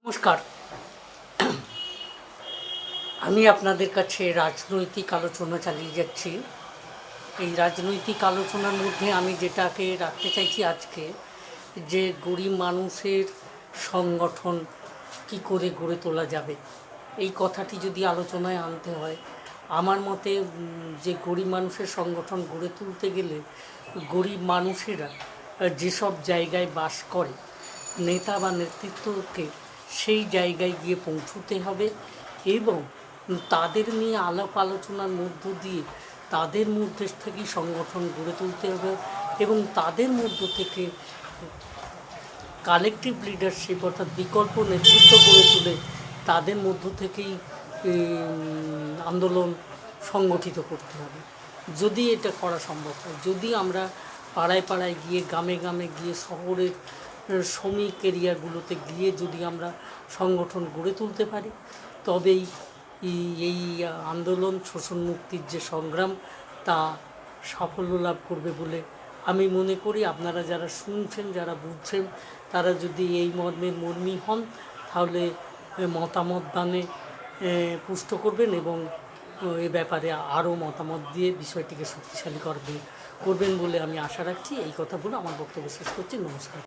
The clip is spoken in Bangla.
নমস্কার। আমি আপনাদের কাছে রাজনৈতিক আলোচনা চালিয়ে যাচ্ছি। এই রাজনৈতিক আলোচনার মধ্যে আমি যেটাকে রাখতে চাইছি আজকে, যে গরিব মানুষের সংগঠন কি করে গড়ে তোলা যাবে, এই কথাটি যদি আলোচনায় আনতে হয়, আমার মতে যে গরিব মানুষের সংগঠন গড়ে তুলতে গেলে গরিব মানুষেরা যেসব জায়গায় বাস করে, নেতা বা নেতৃত্বকে সেই জায়গায় গিয়ে পৌঁছতে হবে এবং তাদের নিয়ে আলাপ আলোচনার মধ্য দিয়ে তাদের মধ্যে থেকেই সংগঠন গড়ে তুলতে হবে এবং তাদের মধ্য থেকে কালেকটিভ লিডারশিপ অর্থাৎ বিকল্প নেতৃত্ব গড়ে তুলে তাদের মধ্য থেকেই আন্দোলন সংগঠিত করতে হবে। যদি এটা করা সম্ভব হয়, যদি আমরা পাড়ায় পাড়ায় গিয়ে, গ্রামে গ্রামে গিয়ে, শহরের শ্রমিক এরিয়াগুলোতে গিয়ে যদি আমরা সংগঠন গড়ে তুলতে পারি, তবেই এই আন্দোলন, শোষণ মুক্তির যে সংগ্রাম, তা সাফল্য লাভ করবে বলে আমি মনে করি। আপনারা যারা শুনছেন, যারা বুঝছেন, তারা যদি এই মর্মের মর্মী হন, তাহলে মতামত দানে পুষ্ট করবেন এবং এ ব্যাপারে আরও মতামত দিয়ে বিষয়টিকে শক্তিশালী করবেন বলে আমি আশা রাখছি। এই কথা বলে আমার বক্তব্য শেষ করছি। নমস্কার।